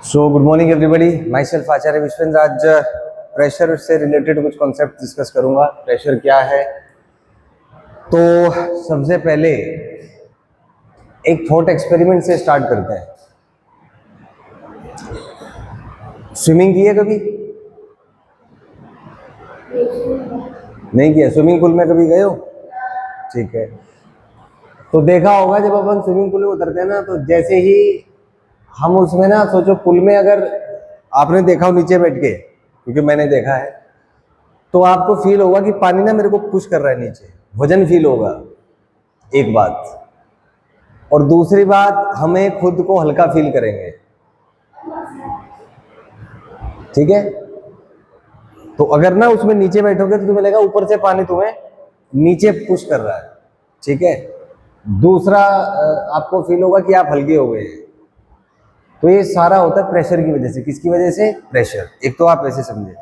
सो good morning everybody, myself Acharya Vishwendra. आज pressure से related कुछ कॉन्सेप्ट डिस्कस करूंगा। प्रेशर क्या है, तो सबसे पहले एक थॉट एक्सपेरिमेंट से स्टार्ट करते हैं। स्विमिंग की है कभी? नहीं किया? स्विमिंग पूल में कभी गए हो? ठीक है, तो देखा होगा जब अपन स्विमिंग पूल में उतरते हैं ना, तो जैसे ही हम उसमें ना, सोचो पुल में अगर आपने देखा हो नीचे बैठ के, क्योंकि मैंने देखा है, तो आपको फील होगा कि पानी ना मेरे को पुश कर रहा है नीचे, वजन फील होगा, एक बात। और दूसरी बात, हमें खुद को हल्का फील करेंगे। ठीक है, तो अगर ना उसमें नीचे बैठोगे तो तुम्हें लगेगा ऊपर से पानी तुम्हें नीचे पुश कर रहा है। ठीक है, दूसरा आपको फील होगा कि आप हल्के हो गए हैं। तो ये सारा होता है प्रेशर की वजह से। किसकी वजह से? प्रेशर। एक तो आप ऐसे समझे।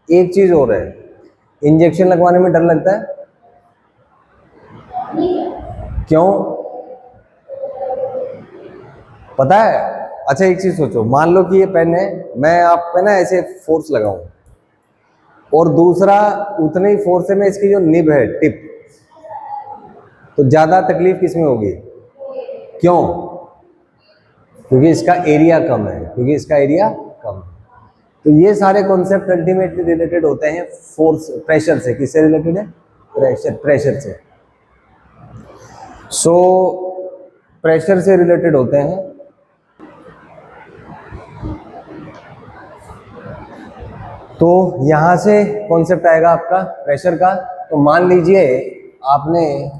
एक चीज और है, इंजेक्शन लगवाने में डर लगता है। क्यों पता है? अच्छा एक चीज सोचो, मान लो कि ये पेन है, मैं आप पे ना ऐसे फोर्स लगाऊं, और दूसरा उतने ही फोर्स से मैं इसकी जो निब है, टिप, तो ज्यादा तकलीफ किसमें होगी? क्यों? क्योंकि इसका एरिया कम है, क्योंकि इसका एरिया कम है। तो ये सारे कॉन्सेप्ट अल्टीमेटली रिलेटेड होते हैं फोर्स, प्रेशर से। किससे रिलेटेड है? प्रेशर से। सो प्रेशर से रिलेटेड होते हैं। तो यहां से कॉन्सेप्ट आएगा आपका प्रेशर का। तो मान लीजिए आपने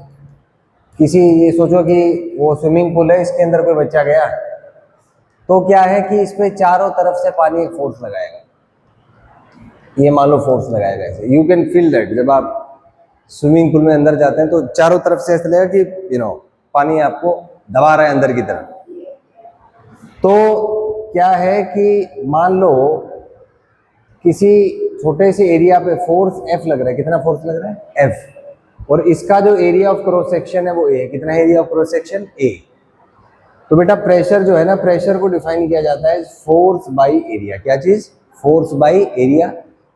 किसी, ये सोचो कि वो स्विमिंग पूल है, इसके अंदर कोई बच्चा गया, तो क्या है कि इसमें चारों तरफ से पानी एक फोर्स लगाएगा। ये मान लो फोर्स लगाएगा ऐसे, यू कैन फील दैट। जब आप स्विमिंग पूल में अंदर जाते हैं तो चारों तरफ से ऐसा लगेगा कि पानी आपको दबा रहा है अंदर की तरफ। तो क्या है कि मान लो किसी छोटे से एरिया पे फोर्स F लग रहा है। कितना फोर्स लग रहा है? F। और इसका जो एरिया ऑफ क्रॉस सेक्शन है वो A है। कितना area of cross section? A। तो बेटा प्रेशर जो है ना, प्रेशर को डिफाइन किया जाता है फोर्स बाई एरिया। क्या चीज? Force by area.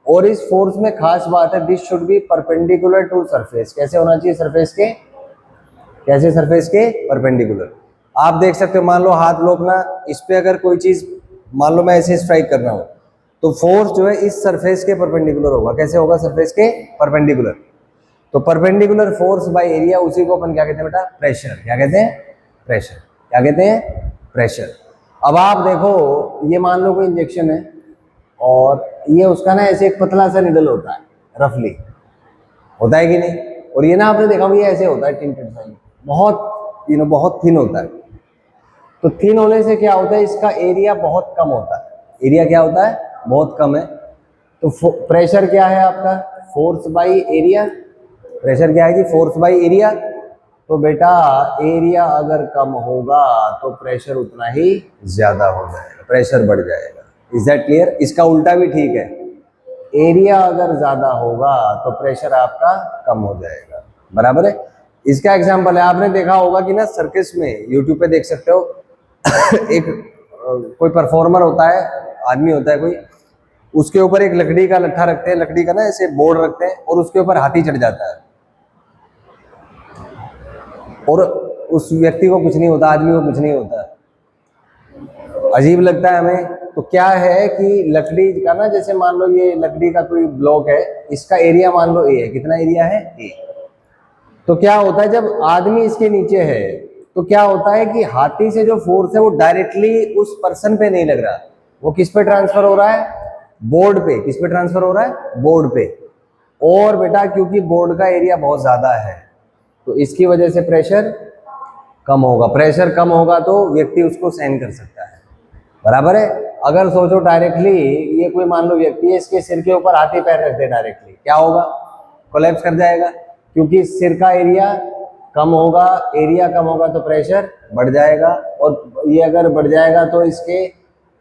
और इस फोर्स में खास बात है, this should be perpendicular to surface. कैसे होना चाहिए? सरफेस के। कैसे? सरफेस के परपेंडिकुलर। आप देख सकते हो, मान लो हाथ लो अपना, इस पे अगर कोई चीज, मान लो मैं ऐसे स्ट्राइक कर रहा हूं, तो फोर्स जो है इस सरफेस के परपेंडिकुलर होगा। कैसे होगा? सरफेस के परपेंडिकुलर। तो परपेंडिकुलर फोर्स बाय एरिया, उसी को अपन क्या कहते हैं बेटा? प्रेशर। क्या कहते हैं? प्रेशर। क्या कहते हैं? प्रेशर। अब आप देखो, ये मान लो कोई इंजेक्शन है, और ये उसका ना ऐसे एक पतला सा निडल होता है, रफली होता है कि नहीं? और ये ना आपने देखा होगा, ये ऐसे होता है टिंटेड सा, बहुत बहुत थिन होता है। तो थिन होने से क्या होता है, इसका एरिया बहुत कम होता है। एरिया क्या होता है? बहुत कम है। तो प्रेशर क्या है आपका? Force by area. प्रेशर क्या है जी? Force by area. तो बेटा एरिया अगर कम होगा तो प्रेशर उतना ही ज्यादा हो जाएगा, प्रेशर बढ़ जाएगा। Is that clear? इसका उल्टा भी ठीक है, एरिया अगर ज्यादा होगा तो प्रेशर आपका कम हो जाएगा। बराबर है? इसका एग्जांपल है, आपने देखा होगा कि ना सर्कस में, यूट्यूब पे देख सकते हो, एक कोई परफॉर्मर होता है, आदमी होता है कोई, उसके ऊपर एक लकड़ी का लट्ठा रखते हैं, लकड़ी का ना ऐसे बोर्ड रखते हैं, और उसके ऊपर हाथी चढ़ जाता है, और उस व्यक्ति को कुछ नहीं होता, आदमी को कुछ नहीं होता। अजीब लगता है हमें। तो क्या है कि लकड़ी का ना, जैसे मान लो ये लकड़ी का कोई ब्लॉक है, इसका एरिया मान लो A है। कितना एरिया है? A। तो क्या होता है, जब आदमी इसके नीचे है, तो क्या होता है कि हाथी से जो फोर्स है वो डायरेक्टली उस पर्सन पे नहीं लग रहा, वो किस पे ट्रांसफर हो रहा है? बोर्ड पे। किस पे ट्रांसफर हो रहा है? बोर्ड पे। और बेटा क्योंकि बोर्ड का एरिया बहुत ज्यादा है, तो इसकी वजह से प्रेशर कम होगा। प्रेशर कम होगा तो व्यक्ति उसको सहन कर सकता है। बराबर है? अगर सोचो डायरेक्टली ये कोई मान लो व्यक्ति है, इसके सिर के ऊपर हाथी पैर रख दे डायरेक्टली, क्या होगा? कोलैप्स कर जाएगा, क्योंकि सिर का एरिया कम होगा। एरिया कम होगा तो प्रेशर बढ़ जाएगा, और ये अगर बढ़ जाएगा तो इसके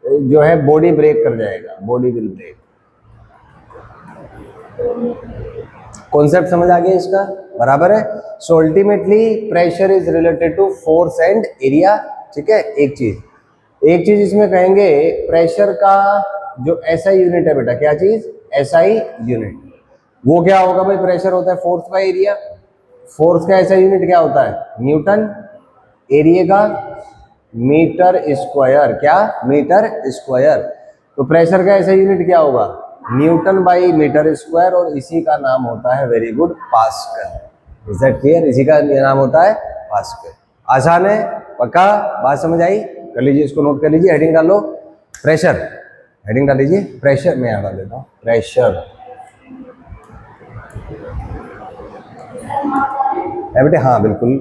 जो है बॉडी ब्रेक कर जाएगा, बॉडी विल ब्रेक। कॉन्सेप्ट समझ आ गया इसका? बराबर है? So ultimately pressure is related to force and area. ठीक है, एक चीज। एक चीज इसमें कहेंगे, प्रेशर का जो एसआई यूनिट है बेटा, क्या चीज, एसआई यूनिट, वो क्या होगा भाई, प्रेशर होता है फोर्स बाय एरिया, फोर्स का एसआई यूनिट क्या होता है, न्यूटन, एरिया का मीटर स्क्वायर, क्या, मीटर स्क्वायर। तो प्रेशर का एसआई यूनिट क्या होगा, न्यूटन बाई मीटर स्क्वायर, और इसी का नाम होता है, very good, pascal. Is that clear? इसी का नाम होता है पास्कल। आसान है, पक्का, बात समझ आई? कर लीजिए, इसको नोट कर लीजिए, हेडिंग डाल लो, प्रेशर, हेडिंग डाल लीजिए, प्रेशर, मैं यहाँ डाल देता हूँ, प्रेशर है बेटे, हाँ बिल्कुल।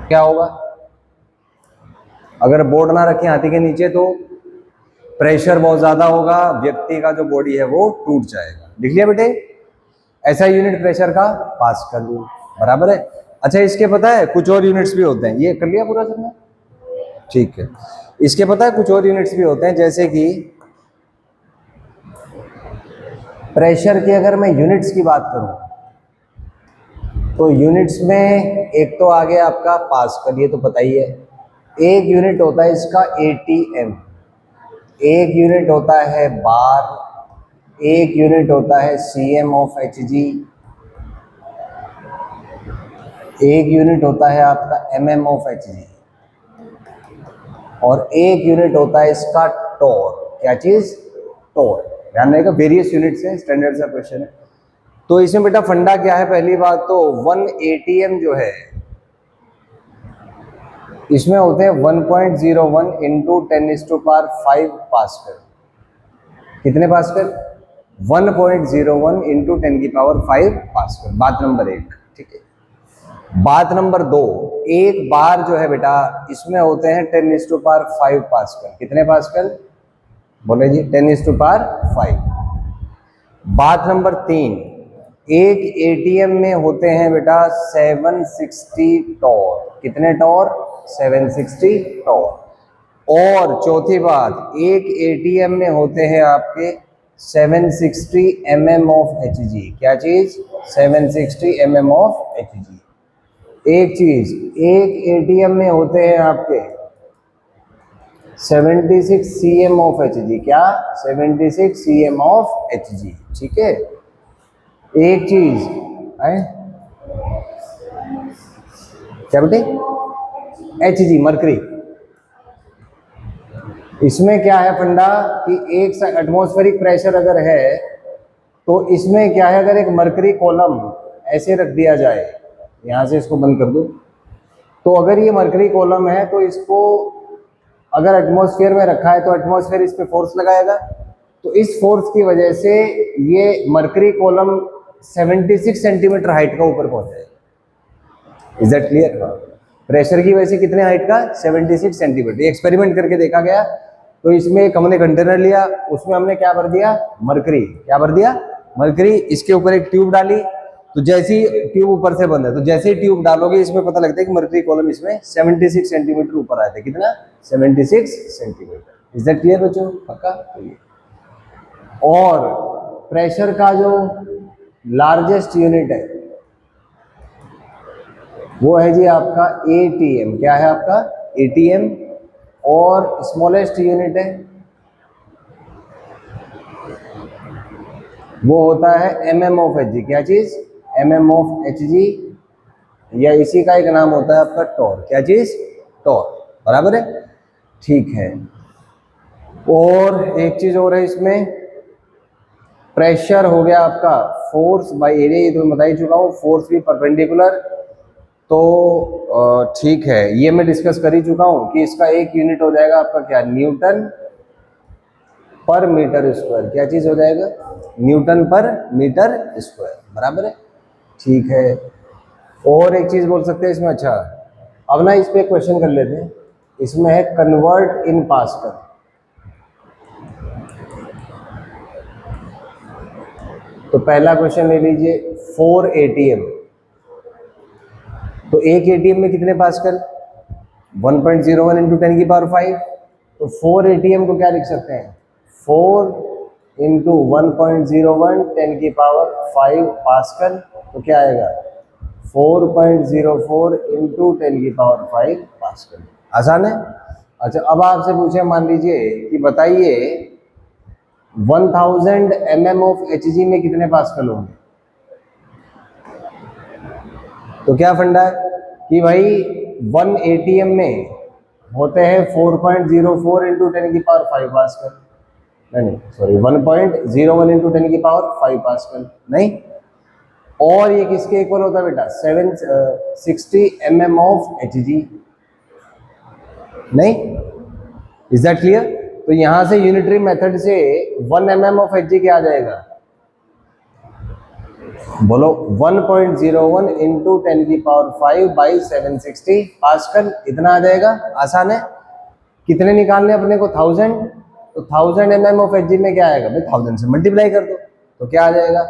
क्या होगा अगर बोर्ड ना रखें हाथी के नीचे, तो प्रेशर बहुत ज्यादा होगा, व्यक्ति का जो बॉडी है वो टूट जाएगा। लिख लिया बेटे, ऐसा यूनिट प्रेशर का पास्कल, बराबर है। अच्छा, इसके पता है कुछ और यूनिट्स भी होते हैं, ये कर लिया पूरा सबने, ठीक है। इसके पता है कुछ और यूनिट्स भी होते हैं, जैसे कि प्रेशर की अगर मैं यूनिट्स की बात करूं, तो यूनिट्स में एक तो आ गया आपका पास्कल, ये तो पता ही है। एक यूनिट होता है इसका एटीएम, एक यूनिट होता है बार, एक यूनिट होता है सीएम ऑफ एचजी, एक यूनिट होता है आपका एमएम ऑफ एचजी, और एक यूनिट होता है इसका टॉर। क्या चीज, टॉर। ध्यान रखिएगा, वेरियस यूनिट्स हैं, स्टैंडर्ड सा क्वेश्चन है। तो इसमें बेटा फंडा क्या है, पहली बात तो 1 एटीएम जो है, इसमें होते हैं 1.01 इंटू 10⁵ पास्कल। कितने पास्कल, 1.01 इंटू 10⁵ पास्कल। बात नंबर 1, ठीक है। बात नंबर 2, एक बार जो है बेटा, इसमें होते हैं 10⁵ पास्कल। कितने पास्कल, बोले जी, 10⁵। बात नंबर 3, एक एटीएम में होते हैं बेटा 760 टॉर। कितने टॉर, 760 टॉर। और चौथी बात, एक एटीएम में होते हैं आपके 760 mm ऑफ एचजी। क्या चीज, 760 mm ऑफ एचजी। एक चीज, एक एटीएम में होते हैं आपके 76 cm ऑफ एचजी। क्या, 76 cm ऑफ एचजी, ठीक है। एक चीज है, क्या बेटे, एचजी, मरकरी। इसमें क्या है फंडा कि एक एटमॉस्फेरिक प्रेशर अगर है, तो इसमें क्या है, अगर एक मरकरी कॉलम ऐसे रख दिया जाए, यहां से इसको बंद कर दो, तो अगर ये मरकरी कॉलम है, तो इसको अगर एटमॉस्फेयर में रखा है, तो एटमॉस्फेयर इस पे फोर्स लगाएगा, तो इस फोर्स की वजह से ये मरकरी कॉलम 76 सेंटीमीटर हाइट का ऊपर पहुंच जाएगा। Is that clear? प्रेशर की वजह से कितने हाइट का, 76 सेंटीमीटर। एक्सपेरिमेंट करके देखा गया। तो इसमें एक हमने कंटेनर लिया, उसमें हमने क्या भर दिया, मरकरी। क्या भर दिया, मरकरी। इसके ऊपर एक ट्यूब डाली, तो जैसे ही ट्यूब ऊपर से बंद है, तो जैसे ही ट्यूब डालोगे, इसमें पता लगता है कि मरकरी कॉलम इसमें 76 सेंटीमीटर ऊपर आए थे। कितना, 76 सेंटीमीटर। इज दैट क्लियर बच्चों, पक्का? और प्रेशर का जो लार्जेस्ट यूनिट है, वो है जी आपका एटीएम। क्या है आपका, एटीएम। और स्मॉलेस्ट यूनिट है, वो होता है एमएम ऑफ एचजी। क्या चीज, एमएम ऑफ एचजी, या इसी का एक नाम होता है आपका टॉर। क्या चीज, टॉर, बराबर है, ठीक है। और एक चीज और है इसमें, प्रेशर हो गया आपका फोर्स बाय एरिया, ये तो मैं बता ही चुका हूँ, फोर्स भी परपेंडिकुलर। तो ठीक है, ये मैं डिस्कस कर ही चुका हूँ कि इसका एक यूनिट हो जाएगा आपका क्या, न्यूटन पर मीटर स्क्वायर। क्या चीज हो जाएगा, न्यूटन पर मीटर स्क्वायर, बराबर है, ठीक है। और एक चीज बोल सकते हैं इसमें, अच्छा अब ना इस पे क्वेश्चन कर लेते हैं। इसमें है कन्वर्ट इन पास्कल। तो पहला क्वेश्चन ले लीजिए, 4 एटीएम। तो एक एटीएम में कितने पास्कल, 1.01 इंटू 10⁵। तो 4 एटीएम को क्या लिख सकते हैं, 4 इंटू 1.01 10⁵ पास्कल। तो क्या आएगा, 4.04 इंटू 10⁵ पास्कल। पास्कल। आसान है। अच्छा, अब आपसे पूछे, मान लीजिए कि बताइए 1000 mm ऑफ Hg में कितने पास्कल होंगे। तो क्या फंडा है कि भाई 1 ATM में होते हैं 4.04 इंटू 10 की पावर 5 पास्कल, नहीं सॉरी 1.01 इंटू 10 की पावर 5 पास्कल, नहीं। और ये किसके इक्वल होता है बेटा, 760 mm ऑफ Hg, नहीं। Is that clear? तो यहां से यूनिटरी मेथड से 1 mm ऑफ Hg क्या आ जाएगा, बोलो 1.01 इंटू 10 की पावर 5 बाई 760 पास्कल, इतना आ जाएगा। आसान है। कितने निकालने अपने को, 1000। तो 1000 mm ऑफ Hg में क्या आएगा भाई, 1000 से मल्टीप्लाई कर दो तो क्या आ जाएगा,